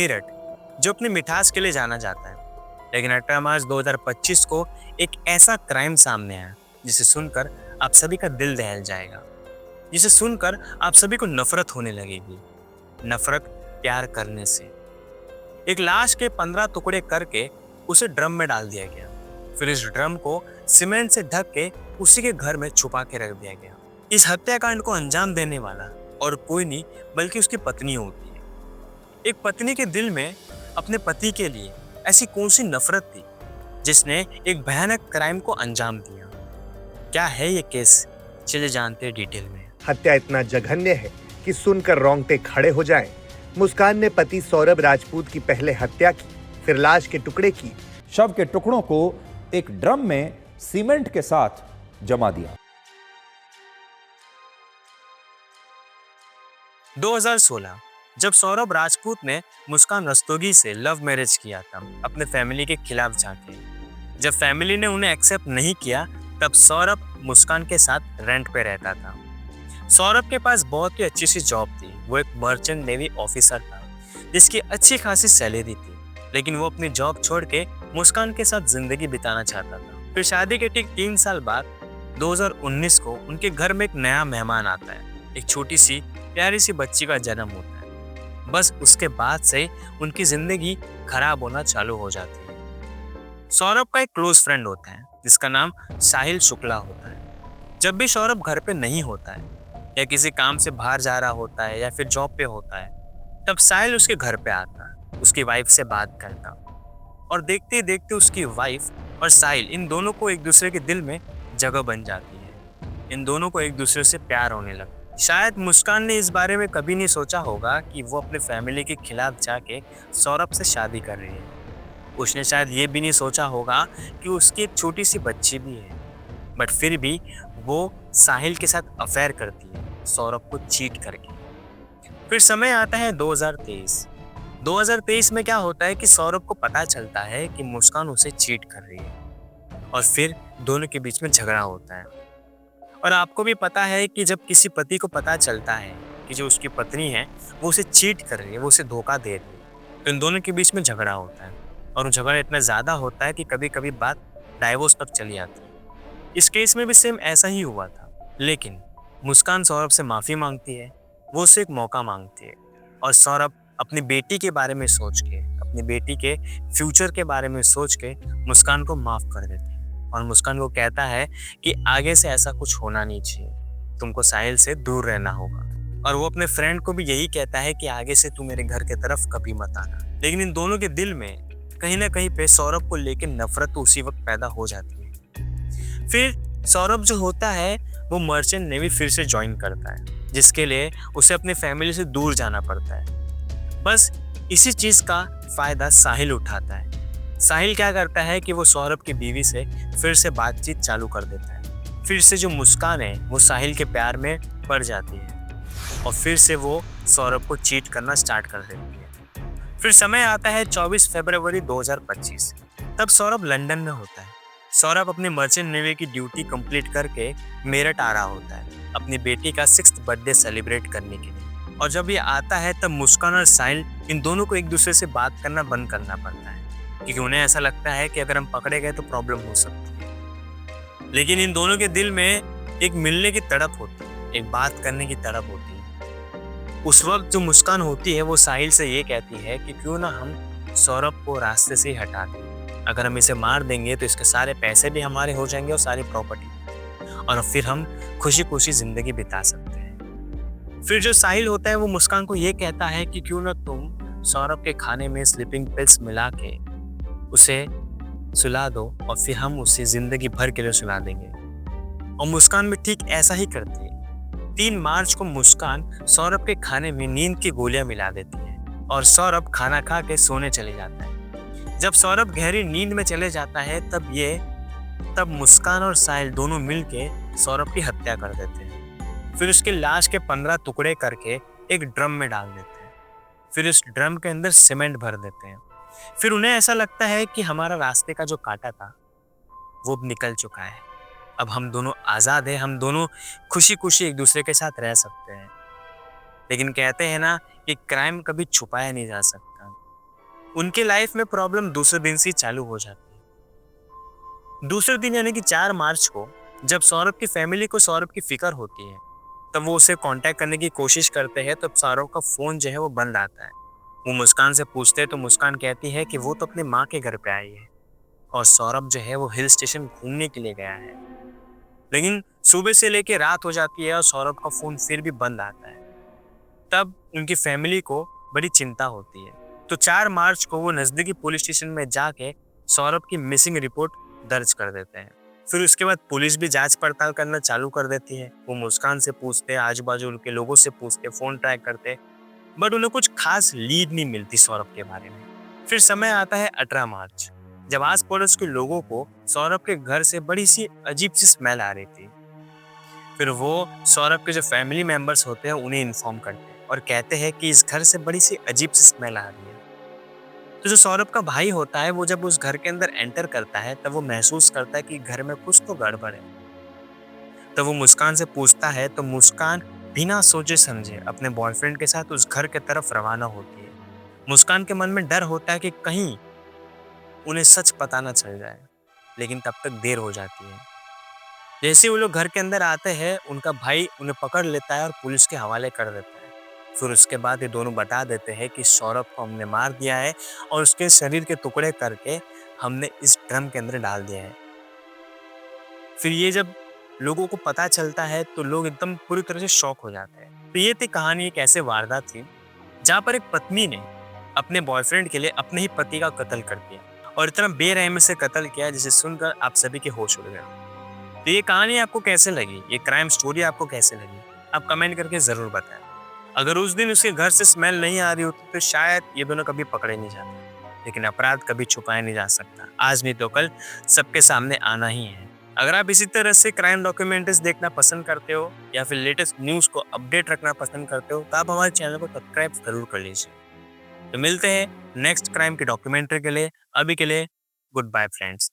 मेरठ, जो अपनी मिठास के लिए जाना जाता है। लेकिन 18 मार्च 2025 को एक ऐसा क्राइम सामने आया जिसे सुनकर आप सभी का दिल दहल जाएगा, जिसे सुनकर आप सभी को नफरत होने लगेगी। नफरत प्यार करने से। एक लाश के 15 टुकड़े करके उसे ड्रम में डाल दिया गया। फिर इस ड्रम को सीमेंट से ढक के उसी के घर में छुपा के रख दिया गया। इस हत्याकांड को अंजाम देने वाला और कोई नहीं बल्कि उसकी पत्नी होती है। एक पत्नी के दिल में अपने पति के लिए ऐसी कौन सी नफरत थी जिसने एक भयानक क्राइम को अंजाम दिया? क्या है ये केस, चलिए जानते हैं डिटेल में। हत्या इतना जघन्य है कि सुनकर रोंगटे खड़े हो जाएं। मुस्कान ने पति सौरभ राजपूत की पहले हत्या की, फिर लाश के टुकड़े किए। शव के टुकड़ों को एक ड्रम में सीमेंट के साथ जमा दिया। 2016 जब सौरभ राजपूत ने मुस्कान रस्तोगी से लव मैरिज किया था, अपने फैमिली के खिलाफ जाके। जब फैमिली ने उन्हें एक्सेप्ट नहीं किया, तब सौरभ मुस्कान के साथ रेंट पे रहता था। सौरभ के पास बहुत ही अच्छी सी जॉब थी। वो एक मर्चेंट नेवी ऑफिसर था जिसकी अच्छी खासी सैलरी थी, लेकिन वो अपनी जॉब छोड़ के मुस्कान के साथ जिंदगी बिताना चाहता था। फिर शादी के ठीक 3 साल बाद 2019 को उनके घर में एक नया मेहमान आता है। एक छोटी सी प्यारी सी बच्ची का जन्म होता है। बस उसके बाद से उनकी जिंदगी खराब होना चालू हो जाती है। सौरभ का एक क्लोज फ्रेंड होता है जिसका नाम साहिल शुक्ला होता है। जब भी सौरभ घर पे नहीं होता है या किसी काम से बाहर जा रहा होता है या फिर जॉब पे होता है, तब साहिल उसके घर पे आता है, उसकी वाइफ से बात करता और देखते ही देखते उसकी वाइफ और साहिल, इन दोनों को एक दूसरे के दिल में जगह बन जाती है। इन दोनों को एक दूसरे से प्यार होने लगता है। शायद मुस्कान ने इस बारे में कभी नहीं सोचा होगा कि वो अपने फैमिली के खिलाफ जाके सौरभ से शादी कर रही है। उसने शायद ये भी नहीं सोचा होगा कि उसकी एक छोटी सी बच्ची भी है, बट फिर भी वो साहिल के साथ अफेयर करती है, सौरभ को चीट करके। फिर समय आता है 2023। 2023 में क्या होता है कि सौरभ को पता चलता है कि मुस्कान उसे चीट कर रही है और फिर दोनों के बीच में झगड़ा होता है। और आपको भी पता है कि जब किसी पति को पता चलता है कि जो उसकी पत्नी है वो उसे चीट कर रही है, वो उसे धोखा दे रही है, तो इन दोनों के बीच में झगड़ा होता है। और वो झगड़ा इतना ज़्यादा होता है कि कभी कभी बात डाइवोर्स तक चली आती है। इस केस में भी सेम ऐसा ही हुआ था, लेकिन मुस्कान सौरभ से माफ़ी मांगती है, वो उससे एक मौका मांगती है और सौरभ अपनी बेटी के बारे में सोच के, अपनी बेटी के फ्यूचर के बारे में सोच के मुस्कान को माफ़ कर देते हैं और मुस्कान को कहता है कि आगे से ऐसा कुछ होना नहीं चाहिए, तुमको साहिल से दूर रहना होगा। और वो अपने फ्रेंड को भी यही कहता है कि आगे से तू मेरे घर की तरफ कभी मत आना। लेकिन इन दोनों के दिल में कहीं ना कहीं पे सौरभ को लेकर नफरत तो उसी वक्त पैदा हो जाती है। फिर सौरभ जो होता है वो मर्चेंट नेवी फिर से ज्वाइन करता है, जिसके लिए उसे अपनी फैमिली से दूर जाना पड़ता है। बस इसी चीज़ का फ़ायदा साहिल उठाता है। साहिल क्या करता है कि वो सौरभ की बीवी से फिर से बातचीत चालू कर देता है। फिर से जो मुस्कान है वो साहिल के प्यार में पड़ जाती है और फिर से वो सौरभ को चीट करना स्टार्ट कर देती है। फिर समय आता है 24 फरवरी 2025। तब सौरभ लंदन में होता है। सौरभ अपने मर्चेंट नेवी की ड्यूटी कंप्लीट करके मेरठ आ रहा होता है अपनी बेटी का 6th बर्थडे सेलिब्रेट करने के लिए। और जब ये आता है तब मुस्कान और साहिल, इन दोनों को एक दूसरे से बात करना बंद करना पड़ता है, क्योंकि उन्हें ऐसा लगता है कि अगर हम पकड़े गए तो प्रॉब्लम हो सकती है। लेकिन इन दोनों के दिल में एक मिलने की तड़प होती है, एक बात करने की तड़प होती है। उस वक्त जो मुस्कान होती है वो साहिल से ये कहती है कि क्यों ना हम सौरभ को रास्ते से ही हटा दें। अगर हम इसे मार देंगे तो इसके सारे पैसे भी हमारे हो जाएंगे और सारी प्रॉपर्टी, और फिर हम खुशी खुशी जिंदगी बिता सकते हैं। फिर जो साहिल होता है वो मुस्कान को ये कहता है कि क्यों ना तुम सौरभ के खाने में स्लीपिंग पिल्स मिला के उसे सुला दो और फिर हम उसे जिंदगी भर के लिए सुला देंगे। और मुस्कान भी ठीक ऐसा ही करती है। 3 मार्च को मुस्कान सौरभ के खाने में नींद की गोलियां मिला देती है और सौरभ खाना खा के सोने चले जाता है। जब सौरभ गहरी नींद में चले जाता है तब मुस्कान और साहिल दोनों मिलके सौरभ की हत्या कर देते हैं। फिर उसकी लाश के 15 टुकड़े करके एक ड्रम में डाल देते हैं। फिर इस ड्रम के अंदर सीमेंट भर देते हैं। फिर उन्हें ऐसा लगता है कि हमारा रास्ते का जो कांटा था वो अब निकल चुका है, अब हम दोनों आज़ाद हैं, हम दोनों खुशी खुशी एक दूसरे के साथ रह सकते हैं। लेकिन कहते हैं ना कि क्राइम कभी छुपाया नहीं जा सकता, उनके लाइफ में प्रॉब्लम दूसरे दिन से ही चालू हो जाती है। दूसरे दिन यानी कि 4 मार्च को जब सौरभ की फैमिली को सौरभ की फिक्र होती है, तब वो उसे कांटेक्ट करने की कोशिश करते हैं, तब सौरभ का फोन जो है वो बंद आता है। वो मुस्कान से पूछते हैं तो मुस्कान कहती है कि वो तो अपनी माँ के घर पे आई है और सौरभ जो है वो हिल स्टेशन घूमने के लिए गया है। लेकिन सुबह से लेके रात हो जाती है और सौरभ का फोन फिर भी बंद आता है। तब उनकी फैमिली को बड़ी चिंता होती है। तो 4 मार्च को वो नजदीकी पुलिस स्टेशन में जाके सौरभ की मिसिंग रिपोर्ट दर्ज कर देते हैं। फिर उसके बाद पुलिस भी जांच पड़ताल करना चालू कर देती है। वो मुस्कान से पूछते, आजू बाजू के लोगों से पूछते, फोन ट्रैक करते, बट उन्हें कुछ खास लीड नहीं मिलती सौरभ के बारे में। फिर समय आता है 18 मार्च, जब आस पड़ोस के लोगों को सौरभ के घर से बड़ी सी अजीब सी स्मेल आ रही थी। फिर वो सौरभ के जो फैमिली मेंबर्स होते हैं उन्हें इन्फॉर्म करते हैं और कहते हैं कि इस घर से बड़ी सी अजीब सी स्मेल आ रही है। तो जो सौरभ का भाई होता है वो जब उस घर के अंदर एंटर करता है तब वो महसूस करता है कि घर में कुछ तो गड़बड़ है। तब वो मुस्कान से पूछता है तो मुस्कान बिना सोचे समझे अपने बॉयफ्रेंड के साथ उस घर के तरफ रवाना होती है। मुस्कान के मन में डर होता है कि कहीं उन्हें सच पता ना चल जाए, लेकिन तब तक देर हो जाती है। जैसे ही वो लोग घर के अंदर आते हैं, उनका भाई उन्हें पकड़ लेता है और पुलिस के हवाले कर देता है। फिर उसके बाद ये दोनों बता देते हैं कि सौरभ को हमने मार दिया है और उसके शरीर के टुकड़े करके हमने इस ड्रम के अंदर डाल दिया है। फिर ये जब लोगों को पता चलता है तो लोग एकदम पूरी तरह से शॉक हो जाते हैं। तो ये थी कहानी, एक ऐसे वारदात थी जहाँ पर एक पत्नी ने अपने बॉयफ्रेंड के लिए अपने ही पति का कत्ल कर दिया और इतना बेरहमी से कत्ल किया जिसे सुनकर आप सभी के होश उड़ गए। तो ये कहानी आपको कैसे लगी, ये क्राइम स्टोरी आपको कैसे लगी, आप कमेंट करके ज़रूर बताएं। अगर उस दिन उसके घर से स्मेल नहीं आ रही होती तो शायद ये दोनों कभी पकड़े नहीं जाते, लेकिन अपराध कभी छुपाया नहीं जा सकता। आज नहीं तो कल सबके सामने आना ही है। अगर आप इसी तरह से क्राइम डॉक्यूमेंट्रीज देखना पसंद करते हो या फिर लेटेस्ट न्यूज़ को अपडेट रखना पसंद करते हो तो आप हमारे चैनल को सब्सक्राइब जरूर कर लीजिए। तो मिलते हैं नेक्स्ट क्राइम की डॉक्यूमेंट्री के लिए। अभी के लिए गुड बाय फ्रेंड्स।